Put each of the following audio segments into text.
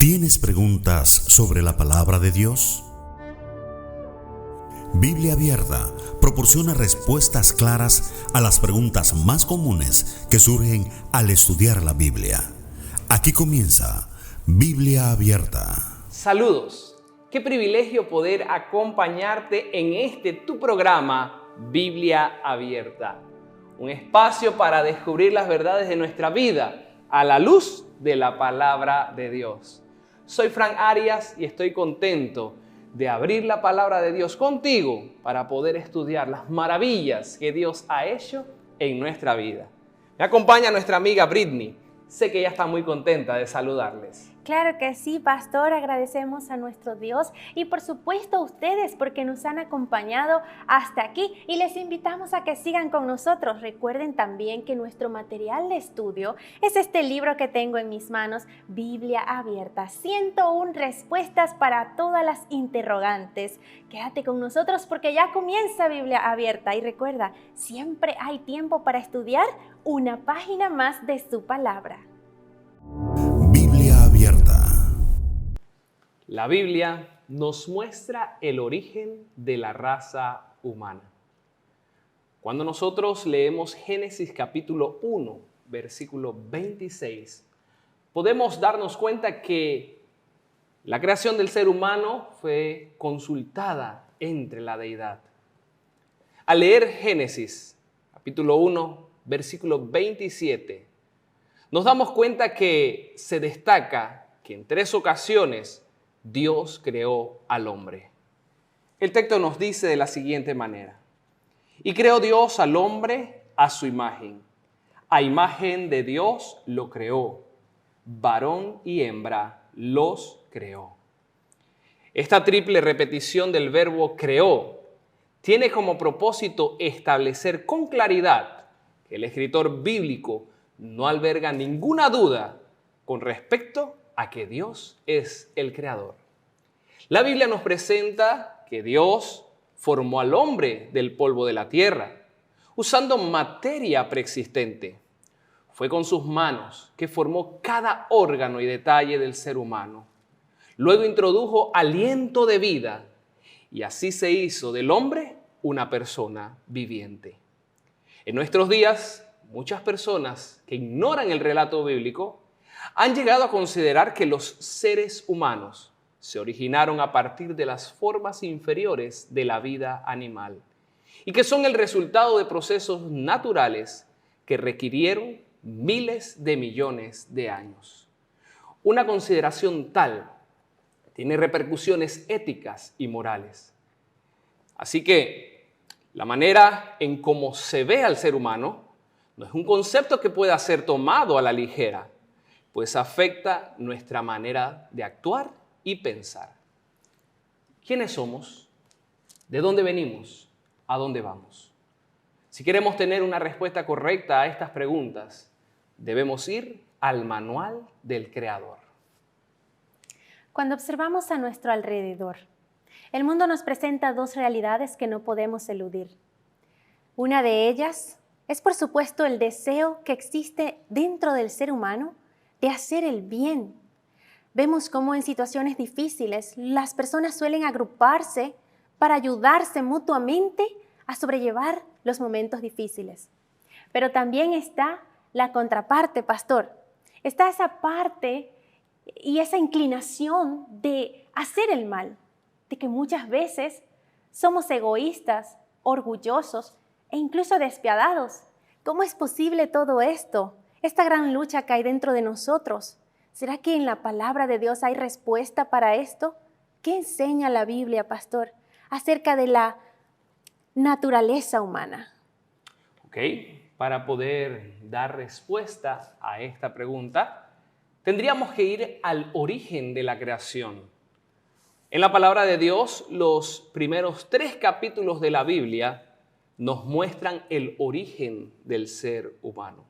¿Tienes preguntas sobre la palabra de Dios? Biblia Abierta proporciona respuestas claras a las preguntas más comunes que surgen al estudiar la Biblia. Aquí comienza Biblia Abierta. Saludos. Qué privilegio poder acompañarte en este tu programa Biblia Abierta. Un espacio para descubrir las verdades de nuestra vida a la luz de la palabra de Dios. Soy Frank Arias y estoy contento de abrir la palabra de Dios contigo para poder estudiar las maravillas que Dios ha hecho en nuestra vida. Me acompaña nuestra amiga Britney. Sé que ella está muy contenta de saludarles. Claro que sí, pastor, agradecemos a nuestro Dios y por supuesto a ustedes porque nos han acompañado hasta aquí y les invitamos a que sigan con nosotros. Recuerden también que nuestro material de estudio es este libro que tengo en mis manos, Biblia Abierta, 101 respuestas para todas las interrogantes. Quédate con nosotros porque ya comienza Biblia Abierta y recuerda, siempre hay tiempo para estudiar una página más de su palabra. Biblia Abierta. La Biblia nos muestra el origen de la raza humana. Cuando nosotros leemos Génesis capítulo 1, versículo 26, podemos darnos cuenta que la creación del ser humano fue consultada entre la deidad. Al leer Génesis capítulo 1, versículo 27, nos damos cuenta que se destaca que en 3 ocasiones Dios creó al hombre. El texto nos dice de la siguiente manera: y creó Dios al hombre a su imagen. A imagen de Dios lo creó, varón y hembra los creó. Esta triple repetición del verbo creó tiene como propósito establecer con claridad que el escritor bíblico no alberga ninguna duda con respecto a que Dios es el creador. La Biblia nos presenta que Dios formó al hombre del polvo de la tierra, usando materia preexistente. Fue con sus manos que formó cada órgano y detalle del ser humano. Luego introdujo aliento de vida y así se hizo del hombre una persona viviente. En nuestros días, muchas personas que ignoran el relato bíblico han llegado a considerar que los seres humanos se originaron a partir de las formas inferiores de la vida animal y que son el resultado de procesos naturales que requirieron miles de millones de años. Una consideración tal tiene repercusiones éticas y morales. Así que la manera en cómo se ve al ser humano no es un concepto que pueda ser tomado a la ligera, pues afecta nuestra manera de actuar y pensar. ¿Quiénes somos? ¿De dónde venimos? ¿A dónde vamos? Si queremos tener una respuesta correcta a estas preguntas, debemos ir al manual del Creador. Cuando observamos a nuestro alrededor, el mundo nos presenta 2 realidades que no podemos eludir. Una de ellas es, por supuesto, el deseo que existe dentro del ser humano de hacer el bien. Vemos cómo en situaciones difíciles las personas suelen agruparse para ayudarse mutuamente a sobrellevar los momentos difíciles. Pero también está la contraparte, pastor. Está esa parte y esa inclinación de hacer el mal, de que muchas veces somos egoístas, orgullosos e incluso despiadados. ¿Cómo es posible todo esto? Esta gran lucha que hay dentro de nosotros. ¿Será que en la palabra de Dios hay respuesta para esto? ¿Qué enseña la Biblia, pastor, acerca de la naturaleza humana? Ok, para poder dar respuesta a esta pregunta, tendríamos que ir al origen de la creación. En la palabra de Dios, los primeros 3 capítulos de la Biblia nos muestran el origen del ser humano.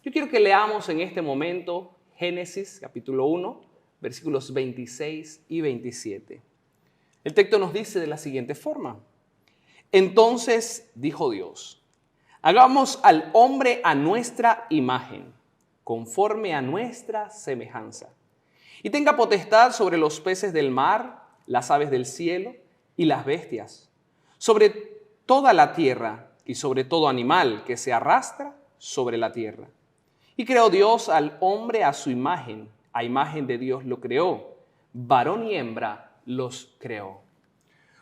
Yo quiero que leamos en este momento Génesis capítulo 1, versículos 26 y 27. El texto nos dice de la siguiente forma: entonces dijo Dios, hagamos al hombre a nuestra imagen, conforme a nuestra semejanza, y tenga potestad sobre los peces del mar, las aves del cielo y las bestias, sobre toda la tierra y sobre todo animal que se arrastra sobre la tierra. Y creó Dios al hombre a su imagen, a imagen de Dios lo creó, varón y hembra los creó.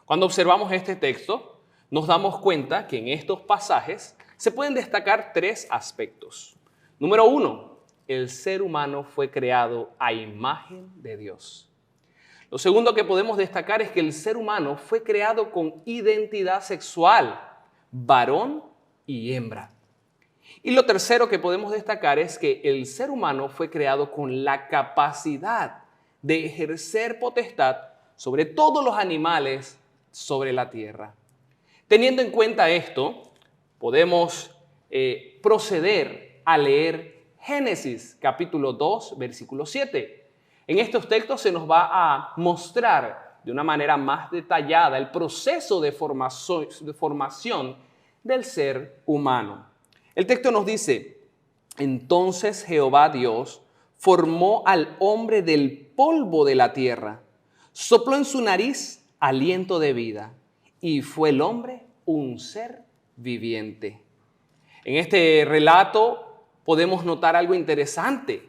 Cuando observamos este texto, nos damos cuenta que en estos pasajes se pueden destacar tres aspectos. Número 1, el ser humano fue creado a imagen de Dios. Lo segundo que podemos destacar es que el ser humano fue creado con identidad sexual, varón y hembra. Y lo tercero que podemos destacar es que el ser humano fue creado con la capacidad de ejercer potestad sobre todos los animales sobre la tierra. Teniendo en cuenta esto, podemos proceder a leer Génesis capítulo 2, versículo 7. En estos textos se nos va a mostrar de una manera más detallada el proceso de formación del ser humano. El texto nos dice: entonces Jehová Dios formó al hombre del polvo de la tierra, sopló en su nariz aliento de vida, y fue el hombre un ser viviente. En este relato podemos notar algo interesante.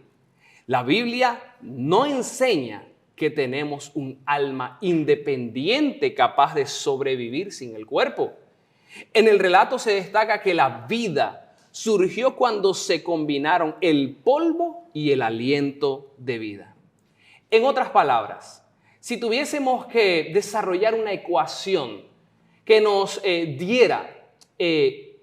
La Biblia no enseña que tenemos un alma independiente capaz de sobrevivir sin el cuerpo. En el relato se destaca que la vida surgió cuando se combinaron el polvo y el aliento de vida. En otras palabras, si tuviésemos que desarrollar una ecuación que nos diera qué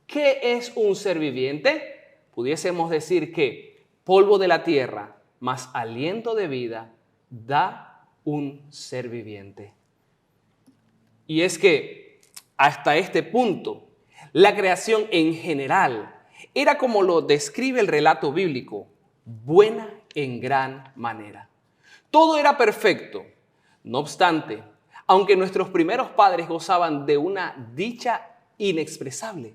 es un ser viviente, pudiésemos decir que polvo de la tierra más aliento de vida da un ser viviente. Y es que hasta este punto, la creación en general era como lo describe el relato bíblico, buena en gran manera. Todo era perfecto. No obstante, aunque nuestros primeros padres gozaban de una dicha inexpresable,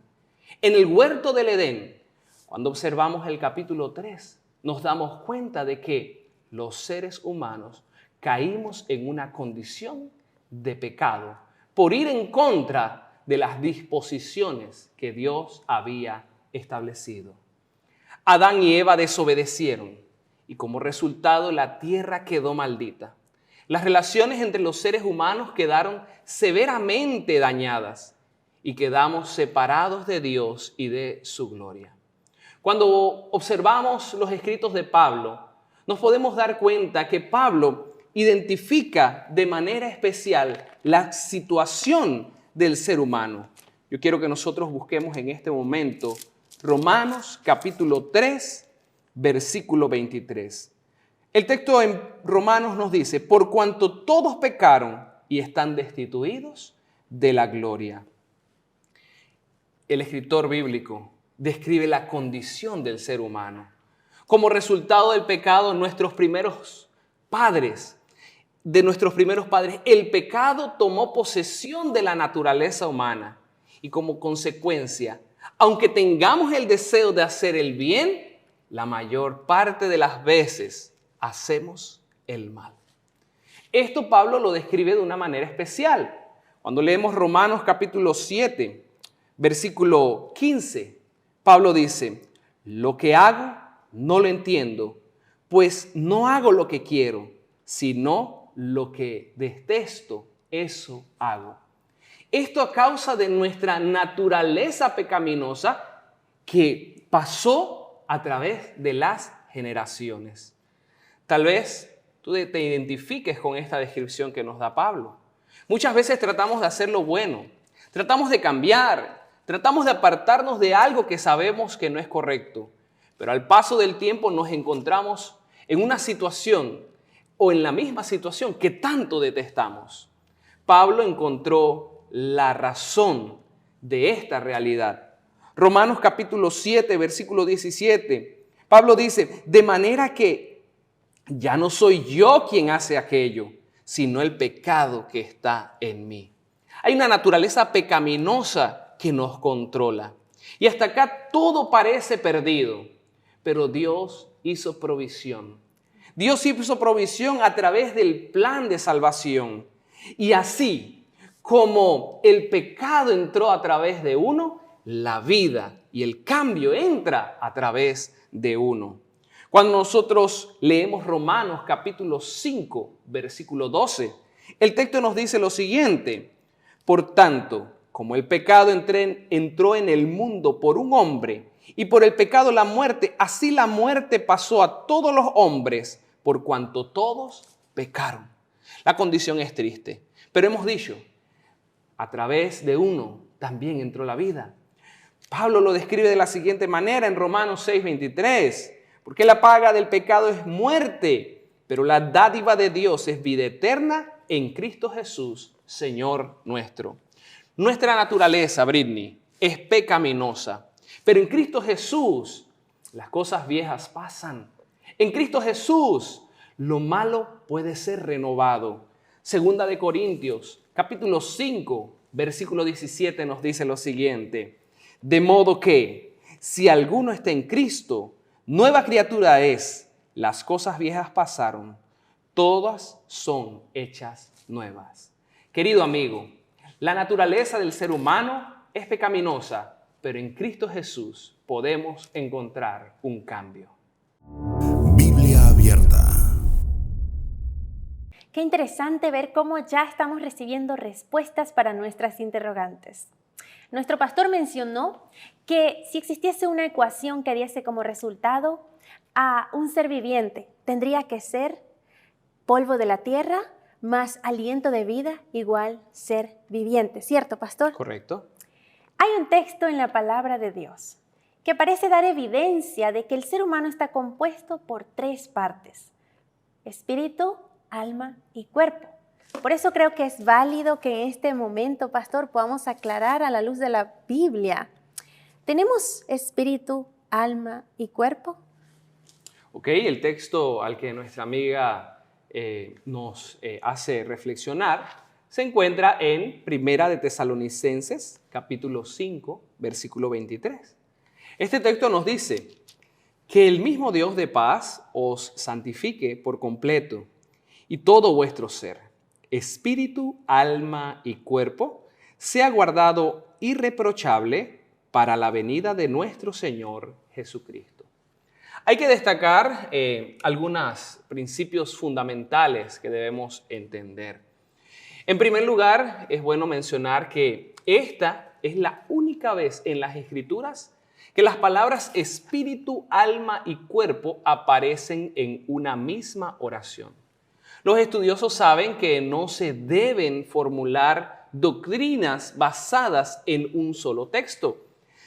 en el huerto del Edén, cuando observamos el capítulo 3, nos damos cuenta de que los seres humanos caímos en una condición de pecado por ir en contra de las disposiciones que Dios había establecido. Adán y Eva desobedecieron y como resultado la tierra quedó maldita. Las relaciones entre los seres humanos quedaron severamente dañadas y quedamos separados de Dios y de su gloria. Cuando observamos los escritos de Pablo, nos podemos dar cuenta que Pablo identifica de manera especial la situación del ser humano. Yo quiero que nosotros busquemos en este momento Romanos capítulo 3, versículo 23. El texto en Romanos nos dice: por cuanto todos pecaron y están destituidos de la gloria. El escritor bíblico describe la condición del ser humano. Como resultado del pecado de nuestros primeros padres, el pecado tomó posesión de la naturaleza humana y como consecuencia, aunque tengamos el deseo de hacer el bien, la mayor parte de las veces hacemos el mal. Esto Pablo lo describe de una manera especial. Cuando leemos Romanos capítulo 7, versículo 15, Pablo dice: lo que hago no lo entiendo, pues no hago lo que quiero, sino lo que detesto, eso hago. Esto a causa de nuestra naturaleza pecaminosa que pasó a través de las generaciones. Tal vez tú te identifiques con esta descripción que nos da Pablo. Muchas veces tratamos de hacer lo bueno, tratamos de cambiar, tratamos de apartarnos de algo que sabemos que no es correcto, pero al paso del tiempo nos encontramos en una situación o en la misma situación que tanto detestamos. Pablo encontró la razón de esta realidad. Romanos capítulo 7, versículo 17, Pablo dice: de manera que ya no soy yo quien hace aquello, sino el pecado que está en mí. Hay una naturaleza pecaminosa que nos controla. Y hasta acá todo parece perdido, pero Dios hizo provisión. Dios hizo provisión a través del plan de salvación. Y así como el pecado entró a través de uno, la vida y el cambio entra a través de uno. Cuando nosotros leemos Romanos capítulo 5, versículo 12, el texto nos dice lo siguiente: por tanto, como el pecado entró en el mundo por un hombre, y por el pecado la muerte, así la muerte pasó a todos los hombres, por cuanto todos pecaron. La condición es triste, pero hemos dicho, a través de uno también entró la vida. Pablo lo describe de la siguiente manera en Romanos 6:23, porque la paga del pecado es muerte, pero la dádiva de Dios es vida eterna en Cristo Jesús, Señor nuestro. Nuestra naturaleza, Britney, es pecaminosa, pero en Cristo Jesús las cosas viejas pasan. En Cristo Jesús lo malo puede ser renovado. Segunda de Corintios, capítulo 5, versículo 17 nos dice lo siguiente: de modo que, si alguno está en Cristo, nueva criatura es, las cosas viejas pasaron, todas son hechas nuevas. Querido amigo, la naturaleza del ser humano es pecaminosa, pero en Cristo Jesús podemos encontrar un cambio. Biblia abierta. Qué interesante ver cómo ya estamos recibiendo respuestas para nuestras interrogantes. Nuestro pastor mencionó que si existiese una ecuación que diese como resultado a un ser viviente, tendría que ser polvo de la tierra más aliento de vida igual ser viviente. ¿Cierto, pastor? Correcto. Hay un texto en la palabra de Dios que parece dar evidencia de que el ser humano está compuesto por 3 partes: espíritu, alma y cuerpo. Por eso creo que es válido que en este momento, pastor, podamos aclarar a la luz de la Biblia. ¿Tenemos espíritu, alma y cuerpo? Ok, el texto al que nuestra amiga nos hace reflexionar se encuentra en Primera de Tesalonicenses, capítulo 5, versículo 23. Este texto nos dice: que el mismo Dios de paz os santifique por completo, y todo vuestro ser, espíritu, alma y cuerpo, sea guardado irreprochable para la venida de nuestro Señor Jesucristo. Hay que destacar algunos principios fundamentales que debemos entender. En primer lugar, es bueno mencionar que esta es la única vez en las Escrituras que las palabras espíritu, alma y cuerpo aparecen en una misma oración. Los estudiosos saben que no se deben formular doctrinas basadas en un solo texto,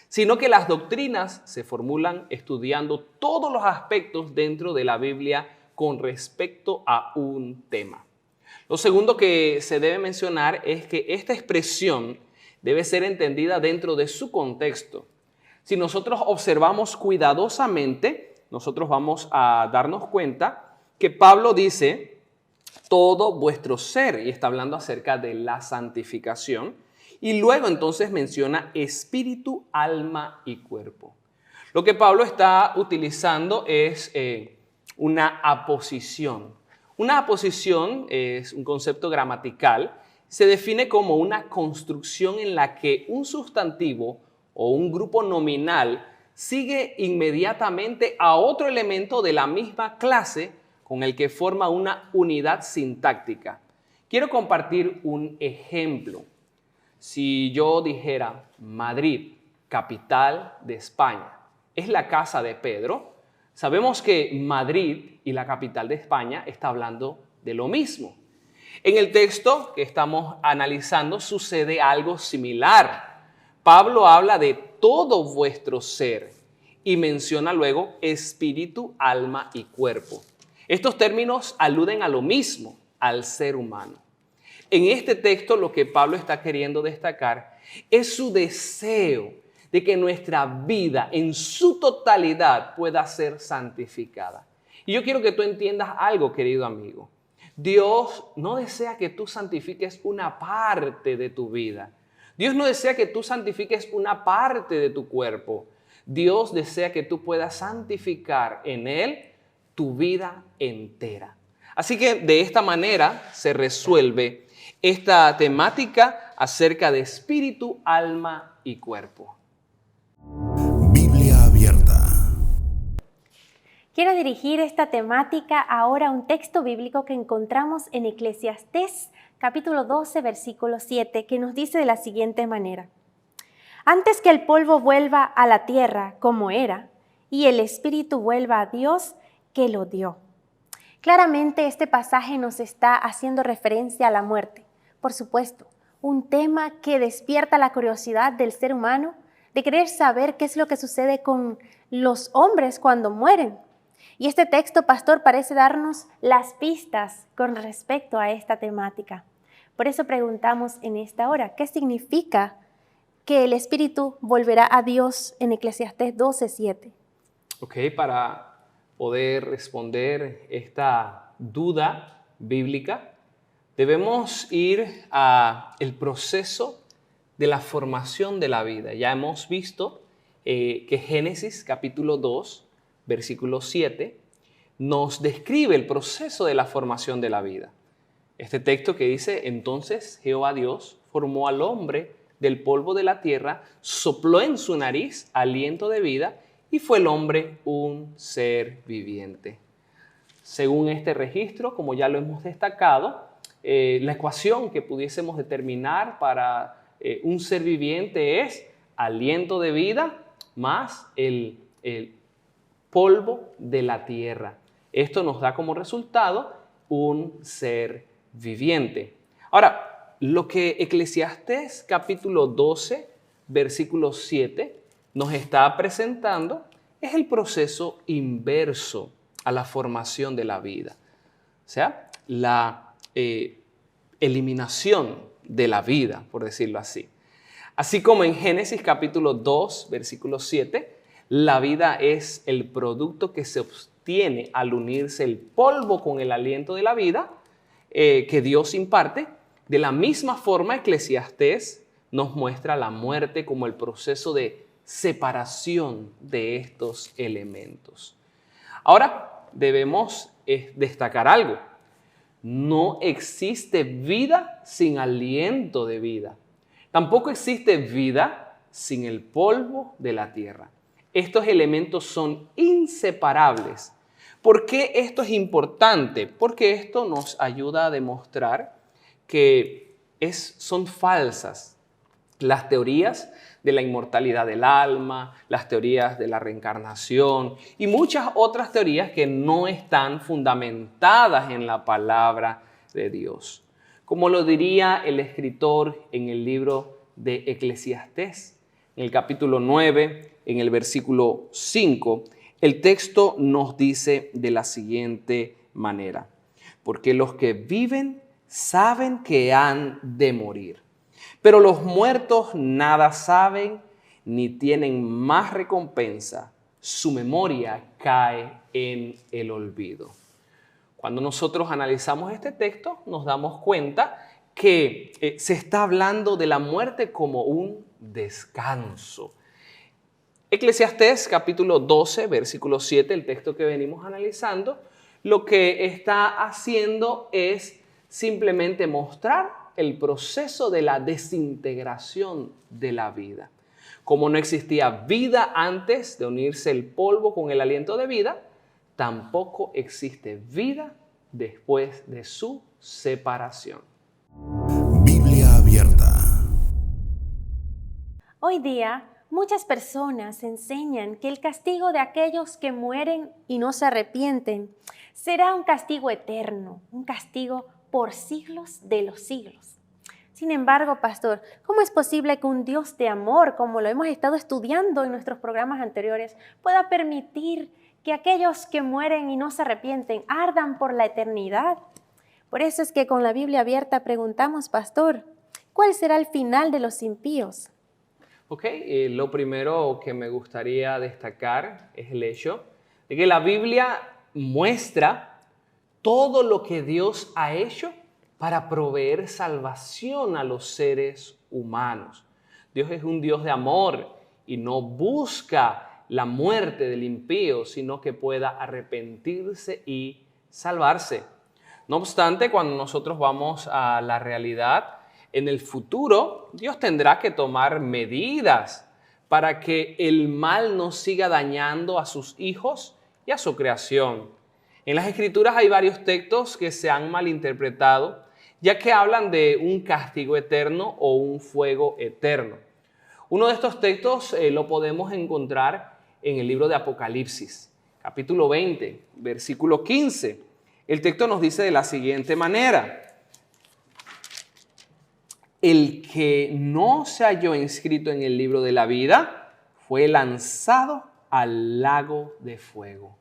sino que las doctrinas se formulan estudiando todos los aspectos dentro de la Biblia con respecto a un tema. Lo segundo que se debe mencionar es que esta expresión debe ser entendida dentro de su contexto. Si nosotros observamos cuidadosamente, nosotros vamos a darnos cuenta que Pablo dice todo vuestro ser, y está hablando acerca de la santificación. Y luego entonces menciona espíritu, alma y cuerpo. Lo que Pablo está utilizando es una aposición. Una aposición es un concepto gramatical. Se define como una construcción en la que un sustantivo o un grupo nominal sigue inmediatamente a otro elemento de la misma clase con el que forma una unidad sintáctica. Quiero compartir un ejemplo. Si yo dijera Madrid, capital de España, es la casa de Pedro, sabemos que Madrid y la capital de España está hablando de lo mismo. En el texto que estamos analizando sucede algo similar. Pablo habla de todo vuestro ser y menciona luego espíritu, alma y cuerpo. Estos términos aluden a lo mismo, al ser humano. En este texto lo que Pablo está queriendo destacar es su deseo de que nuestra vida en su totalidad pueda ser santificada. Y yo quiero que tú entiendas algo, querido amigo. Dios no desea que tú santifiques una parte de tu vida. Dios no desea que tú santifiques una parte de tu cuerpo. Dios desea que tú puedas santificar en Él tu vida entera. Así que de esta manera se resuelve esta temática acerca de espíritu, alma y cuerpo. Biblia abierta. Quiero dirigir esta temática ahora a un texto bíblico que encontramos en Eclesiastés, capítulo 12, versículo 7, que nos dice de la siguiente manera: Antes que el polvo vuelva a la tierra como era, y el espíritu vuelva a Dios que lo dio. Claramente este pasaje nos está haciendo referencia a la muerte. Por supuesto, un tema que despierta la curiosidad del ser humano de querer saber qué es lo que sucede con los hombres cuando mueren. Y este texto, pastor, parece darnos las pistas con respecto a esta temática. Por eso preguntamos en esta hora, ¿qué significa que el espíritu volverá a Dios en Eclesiastés 12:7? Ok, para poder responder esta duda bíblica, debemos ir al proceso de la formación de la vida. Ya hemos visto que Génesis capítulo 2, versículo 7, nos describe el proceso de la formación de la vida. Este texto que dice: entonces Jehová Dios formó al hombre del polvo de la tierra, sopló en su nariz aliento de vida, y fue el hombre un ser viviente. Según este registro, como ya lo hemos destacado, la ecuación que pudiésemos determinar para un ser viviente es aliento de vida más el polvo de la tierra. Esto nos da como resultado un ser viviente. Ahora, lo que Eclesiastés capítulo 12, versículo 7 nos está presentando es el proceso inverso a la formación de la vida. O sea, la eliminación de la vida, por decirlo así. Así como en Génesis capítulo 2, versículo 7, la vida es el producto que se obtiene al unirse el polvo con el aliento de la vida que Dios imparte. De la misma forma, Eclesiastés nos muestra la muerte como el proceso de separación de estos elementos. Ahora, debemos destacar algo. No existe vida sin aliento de vida. Tampoco existe vida sin el polvo de la tierra. Estos elementos son inseparables. ¿Por qué esto es importante? Porque esto nos ayuda a demostrar que son falsas las teorías de la inmortalidad del alma, las teorías de la reencarnación y muchas otras teorías que no están fundamentadas en la palabra de Dios. Como lo diría el escritor en el libro de Eclesiastés, en el capítulo 9, en el versículo 5, el texto nos dice de la siguiente manera: porque los que viven saben que han de morir, pero los muertos nada saben ni tienen más recompensa. Su memoria cae en el olvido. Cuando nosotros analizamos este texto, nos damos cuenta que se está hablando de la muerte como un descanso. Eclesiastés capítulo 12, versículo 7, el texto que venimos analizando, lo que está haciendo es simplemente mostrar el proceso de la desintegración de la vida. Como no existía vida antes de unirse el polvo con el aliento de vida, tampoco existe vida después de su separación. Biblia abierta. Hoy día, muchas personas enseñan que el castigo de aquellos que mueren y no se arrepienten será un castigo eterno, un castigo por siglos de los siglos. Sin embargo, pastor, ¿cómo es posible que un Dios de amor, como lo hemos estado estudiando en nuestros programas anteriores, pueda permitir que aquellos que mueren y no se arrepienten ardan por la eternidad? Por eso es que con la Biblia abierta preguntamos, pastor, ¿cuál será el final de los impíos? Lo primero que me gustaría destacar es el hecho de que la Biblia muestra todo lo que Dios ha hecho para proveer salvación a los seres humanos. Dios es un Dios de amor y no busca la muerte del impío, sino que pueda arrepentirse y salvarse. No obstante, cuando nosotros vamos a la realidad, en el futuro Dios tendrá que tomar medidas para que el mal no siga dañando a sus hijos y a su creación. En las Escrituras hay varios textos que se han malinterpretado, ya que hablan de un castigo eterno o un fuego eterno. Uno de estos textos lo podemos encontrar en el libro de Apocalipsis, capítulo 20, versículo 15. El texto nos dice de la siguiente manera: el que no se halló inscrito en el libro de la vida fue lanzado al lago de fuego.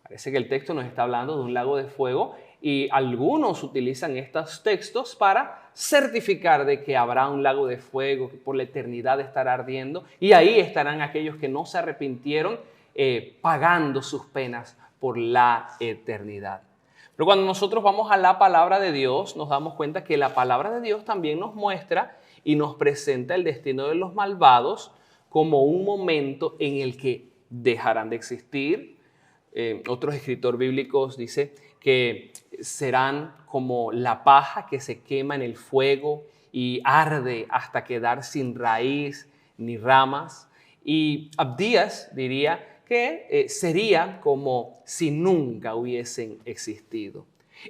Parece que el texto nos está hablando de un lago de fuego y algunos utilizan estos textos para certificar de que habrá un lago de fuego que por la eternidad estará ardiendo, y ahí estarán aquellos que no se arrepintieron pagando sus penas por la eternidad. Pero cuando nosotros vamos a la palabra de Dios, nos damos cuenta que la palabra de Dios también nos muestra y nos presenta el destino de los malvados como un momento en el que dejarán de existir. Otros escritores bíblicos dicen que serán como la paja que se quema en el fuego y arde hasta quedar sin raíz ni ramas. Y Abdías diría que sería como si nunca hubiesen existido.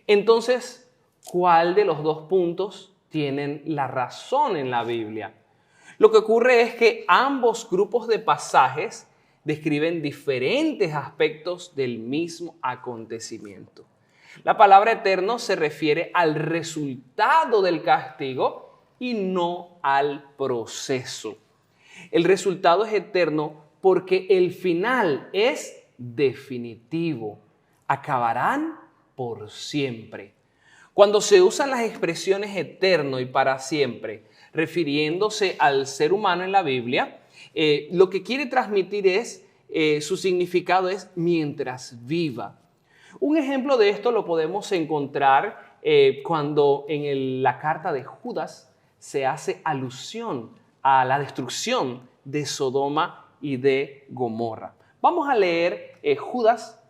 Entonces, ¿cuál de los dos puntos tienen la razón en la Biblia? Lo que ocurre es que ambos grupos de pasajes describen diferentes aspectos del mismo acontecimiento. La palabra eterno se refiere al resultado del castigo y no al proceso. El resultado es eterno porque el final es definitivo. Acabarán por siempre. Cuando se usan las expresiones eterno y para siempre, refiriéndose al ser humano en la Biblia, lo que quiere transmitir es, su significado es mientras viva. Un ejemplo de esto lo podemos encontrar cuando en la carta de Judas se hace alusión a la destrucción de Sodoma y de Gomorra. Vamos a leer Judas,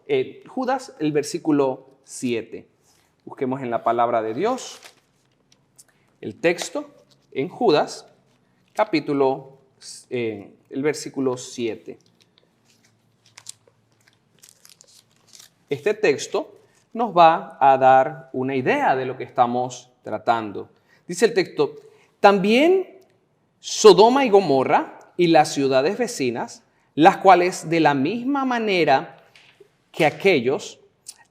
el versículo 7. Busquemos en la palabra de Dios el texto en Judas, el versículo 7. Este texto nos va a dar una idea de lo que estamos tratando. Dice el texto: también Sodoma y Gomorra y las ciudades vecinas, las cuales de la misma manera que aquellos,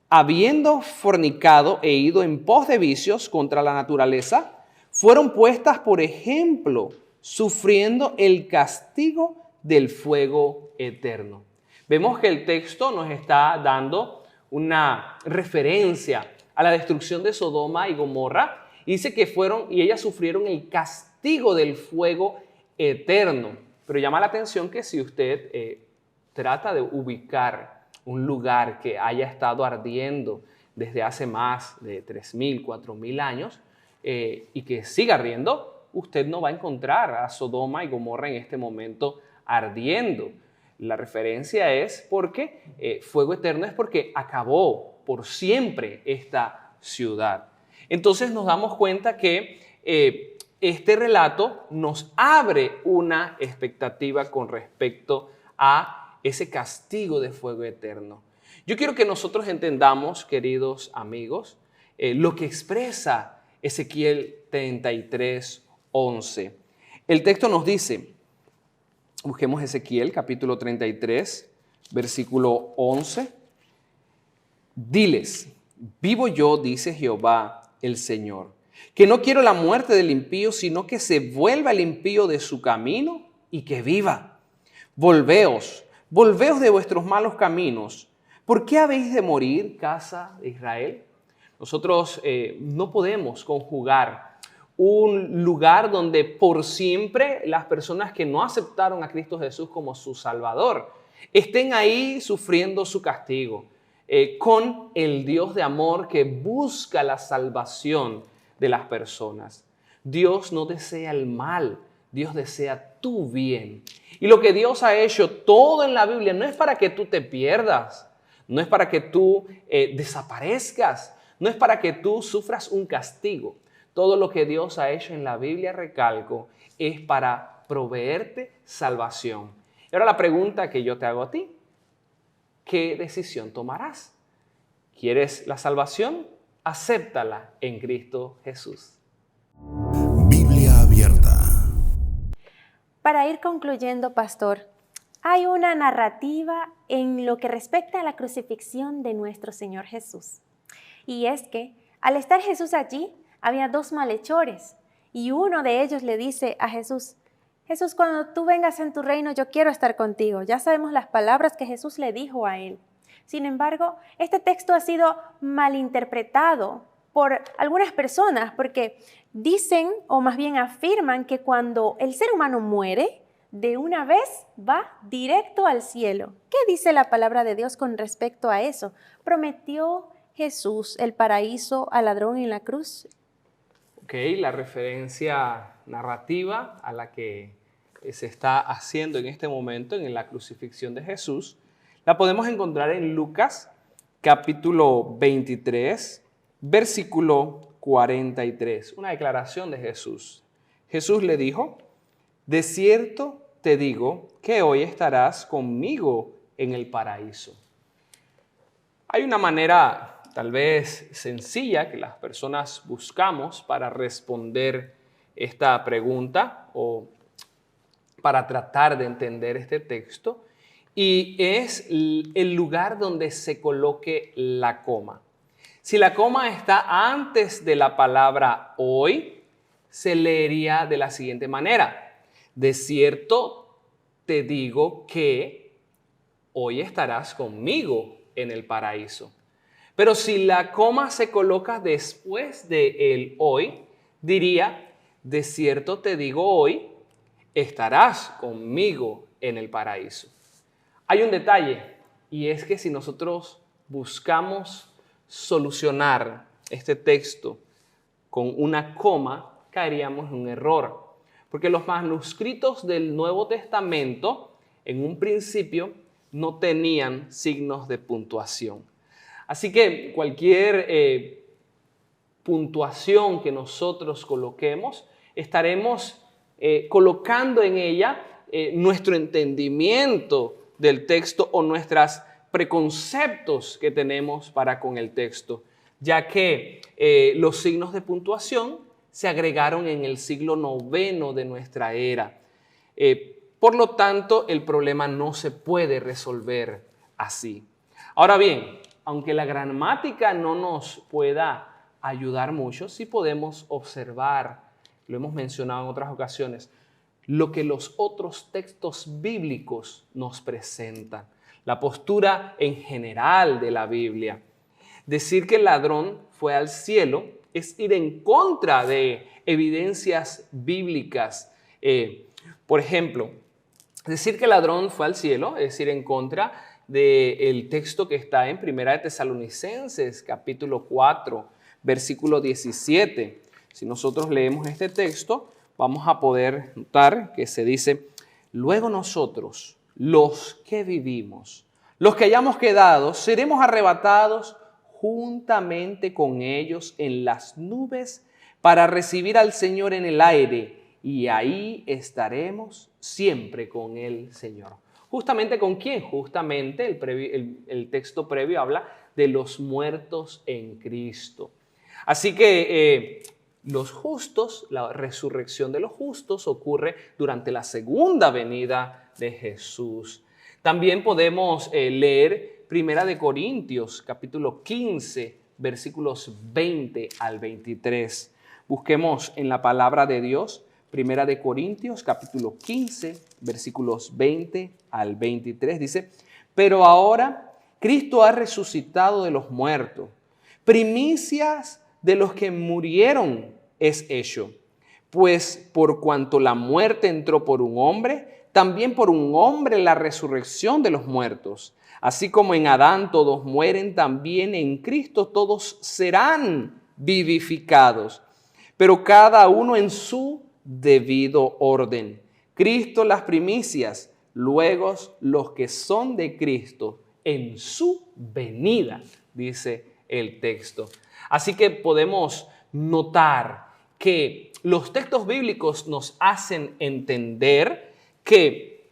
habiendo fornicado e ido en pos de vicios contra la naturaleza, fueron puestas por ejemplo, sufriendo el castigo del fuego eterno. Vemos que el texto nos está dando una referencia a la destrucción de Sodoma y Gomorra. Dice que ellas sufrieron el castigo del fuego eterno. Pero llama la atención que si usted trata de ubicar un lugar que haya estado ardiendo desde hace más de 3.000, 4.000 años y que siga ardiendo, usted no va a encontrar a Sodoma y Gomorra en este momento ardiendo. La referencia es porque fuego eterno es porque acabó por siempre esta ciudad. Entonces nos damos cuenta que este relato nos abre una expectativa con respecto a ese castigo de fuego eterno. Yo quiero que nosotros entendamos, queridos amigos, lo que expresa Ezequiel 33:11. El texto nos dice, busquemos Ezequiel capítulo 33, versículo 11. Diles, vivo yo, dice Jehová el Señor, que no quiero la muerte del impío, sino que se vuelva el impío de su camino y que viva. Volveos de vuestros malos caminos. ¿Por qué habéis de morir, casa de Israel? Nosotros no podemos conjugar un lugar donde por siempre las personas que no aceptaron a Cristo Jesús como su Salvador estén ahí sufriendo su castigo, con el Dios de amor que busca la salvación de las personas. Dios no desea el mal Dios desea tu bien. Y lo que Dios ha hecho todo en la Biblia no es para que tú te pierdas, no es para que tú desaparezcas, no es para que tú sufras un castigo. Todo lo que Dios ha hecho en la Biblia, recalco, es para proveerte salvación. Y ahora la pregunta que yo te hago a ti, ¿qué decisión tomarás? ¿Quieres la salvación? Acéptala en Cristo Jesús. Biblia abierta. Para ir concluyendo, pastor, hay una narrativa en lo que respecta a la crucifixión de nuestro Señor Jesús. Y es que al estar Jesús allí, había dos malhechores y uno de ellos le dice a Jesús, Jesús, cuando tú vengas en tu reino, yo quiero estar contigo. Ya sabemos las palabras que Jesús le dijo a él. Sin embargo, este texto ha sido malinterpretado por algunas personas porque dicen, o más bien afirman, que cuando el ser humano muere, de una vez va directo al cielo. ¿Qué dice la palabra de Dios con respecto a eso? ¿Prometió Jesús el paraíso al ladrón en la cruz? Ok, la referencia narrativa a la que se está haciendo en este momento en la crucifixión de Jesús, la podemos encontrar en Lucas capítulo 23, versículo 43, una declaración de Jesús. Jesús le dijo, de cierto te digo que hoy estarás conmigo en el paraíso. Hay una manera tal vez sencilla que las personas buscamos para responder esta pregunta o para tratar de entender este texto, y es el lugar donde se coloque la coma. Si la coma está antes de la palabra hoy, se leería de la siguiente manera. De cierto te digo que hoy estarás conmigo en el paraíso. Pero si la coma se coloca después de el hoy, diría, de cierto te digo hoy, estarás conmigo en el paraíso. Hay un detalle, y es que si nosotros buscamos solucionar este texto con una coma, caeríamos en un error. Porque los manuscritos del Nuevo Testamento, en un principio, no tenían signos de puntuación. Así que cualquier puntuación que nosotros coloquemos, estaremos colocando en ella nuestro entendimiento del texto o nuestros preconceptos que tenemos para con el texto, ya que los signos de puntuación se agregaron en el siglo IX de nuestra era. Por lo tanto, el problema no se puede resolver así. Ahora bien, aunque la gramática no nos pueda ayudar mucho, sí podemos observar, lo hemos mencionado en otras ocasiones, lo que los otros textos bíblicos nos presentan, la postura en general de la Biblia. Decir que el ladrón fue al cielo es ir en contra de evidencias bíblicas. Por ejemplo, decir que el ladrón fue al cielo es ir en contra del texto que está en Primera de Tesalonicenses, capítulo 4, versículo 17. Si nosotros leemos este texto, vamos a poder notar que se dice, luego nosotros, los que vivimos, los que hayamos quedado, seremos arrebatados juntamente con ellos en las nubes para recibir al Señor en el aire, y ahí estaremos siempre con el Señor. ¿Justamente con quién? Justamente el texto previo habla de los muertos en Cristo. Así que los justos, la resurrección de los justos ocurre durante la segunda venida de Jesús. También podemos leer Primera de Corintios, capítulo 15, versículos 20 al 23. Busquemos en la palabra de Dios, Primera de Corintios, capítulo 15, versículos 20 al 23. Dice, pero ahora Cristo ha resucitado de los muertos, primicias de los que murieron es hecho. Pues por cuanto la muerte entró por un hombre, también por un hombre la resurrección de los muertos. Así como en Adán todos mueren, también en Cristo todos serán vivificados. Pero cada uno en su debido orden. Cristo las primicias, luego los que son de Cristo en su venida, dice el texto. Así que podemos notar que los textos bíblicos nos hacen entender que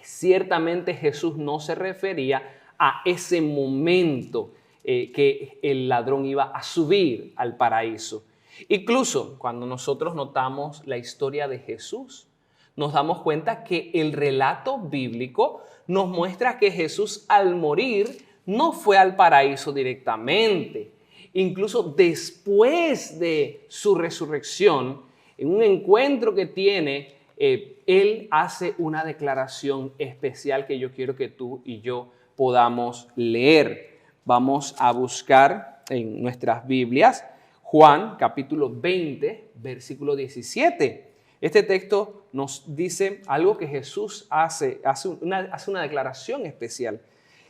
ciertamente Jesús no se refería a ese momento que el ladrón iba a subir al paraíso. Incluso cuando nosotros notamos la historia de Jesús, nos damos cuenta que el relato bíblico nos muestra que Jesús al morir no fue al paraíso directamente. Incluso después de su resurrección, en un encuentro que tiene, Él hace una declaración especial que yo quiero que tú y yo podamos leer. Vamos a buscar en nuestras Biblias Juan capítulo 20, versículo 17. Este texto nos dice algo que Jesús hace una declaración especial.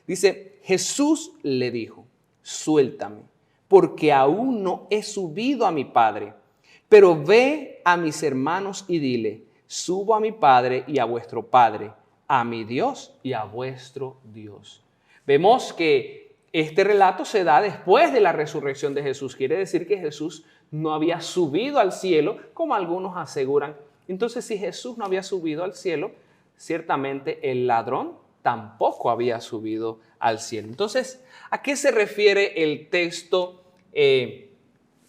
Dice, Jesús le dijo, suéltame, porque aún no he subido a mi Padre, pero ve a mis hermanos y dile, subo a mi Padre y a vuestro Padre, a mi Dios y a vuestro Dios. Vemos que este relato se da después de la resurrección de Jesús. Quiere decir que Jesús no había subido al cielo, como algunos aseguran. Entonces, si Jesús no había subido al cielo, ciertamente el ladrón tampoco había subido al cielo. Entonces, ¿a qué se refiere el texto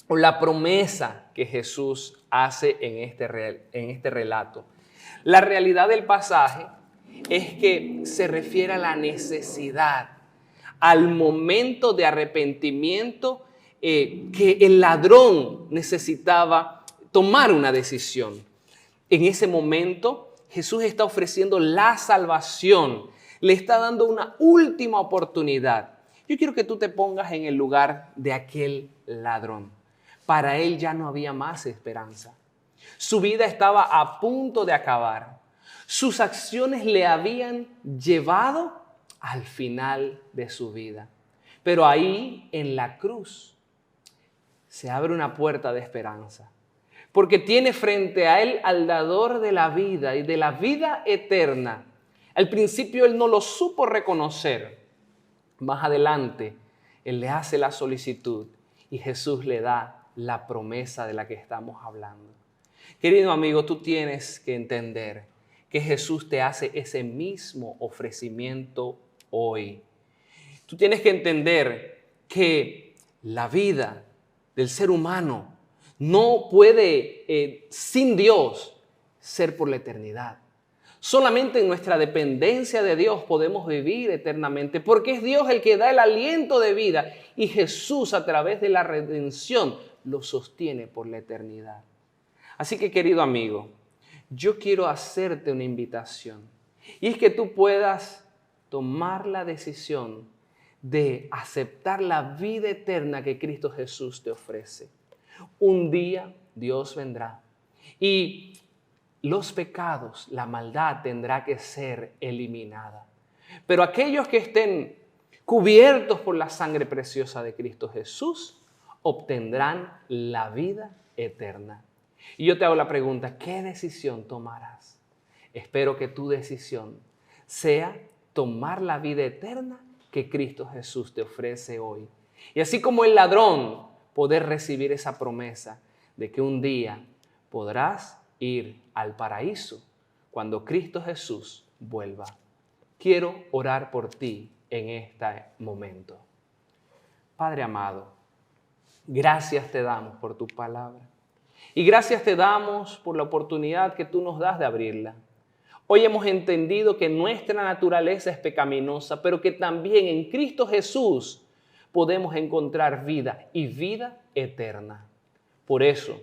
o la promesa que Jesús hace en este relato? La realidad del pasaje es que se refiere a la necesidad, al momento de arrepentimiento que el ladrón necesitaba tomar una decisión. En ese momento, Jesús está ofreciendo la salvación, le está dando una última oportunidad. Yo quiero que tú te pongas en el lugar de aquel ladrón. Para él ya no había más esperanza. Su vida estaba a punto de acabar. Sus acciones le habían llevado al final de su vida. Pero ahí en la cruz se abre una puerta de esperanza. Porque tiene frente a él al dador de la vida y de la vida eterna. Al principio él no lo supo reconocer. Más adelante él le hace la solicitud y Jesús le da la promesa de la que estamos hablando. Querido amigo, tú tienes que entender que Jesús te hace ese mismo ofrecimiento hoy. Tú tienes que entender que la vida del ser humano no puede, sin Dios, ser por la eternidad. Solamente en nuestra dependencia de Dios podemos vivir eternamente, porque es Dios el que da el aliento de vida y Jesús a través de la redención lo sostiene por la eternidad. Así que, querido amigo, yo quiero hacerte una invitación y es que tú puedas tomar la decisión de aceptar la vida eterna que Cristo Jesús te ofrece. Un día Dios vendrá y los pecados, la maldad tendrá que ser eliminada. Pero aquellos que estén cubiertos por la sangre preciosa de Cristo Jesús obtendrán la vida eterna. Y yo te hago la pregunta, ¿qué decisión tomarás? Espero que tu decisión sea tomar la vida eterna que Cristo Jesús te ofrece hoy. Y así como el ladrón, poder recibir esa promesa de que un día podrás ir al paraíso cuando Cristo Jesús vuelva. Quiero orar por ti en este momento. Padre amado, gracias te damos por tu palabra. Y gracias te damos por la oportunidad que tú nos das de abrirla. Hoy hemos entendido que nuestra naturaleza es pecaminosa, pero que también en Cristo Jesús podemos encontrar vida y vida eterna. Por eso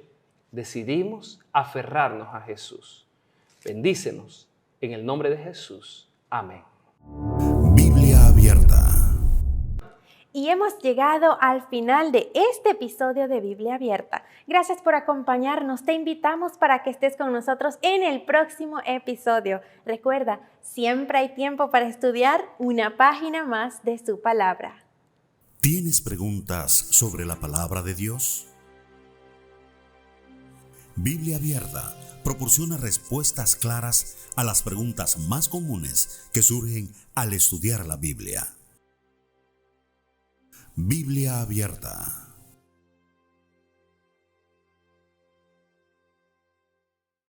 decidimos aferrarnos a Jesús. Bendícenos en el nombre de Jesús. Amén. Biblia abierta. Y hemos llegado al final de este episodio de Biblia Abierta. Gracias por acompañarnos. Te invitamos para que estés con nosotros en el próximo episodio. Recuerda, siempre hay tiempo para estudiar una página más de su palabra. ¿¿Tienes preguntas sobre la palabra de Dios? Biblia Abierta proporciona respuestas claras a las preguntas más comunes que surgen al estudiar la Biblia. Biblia Abierta.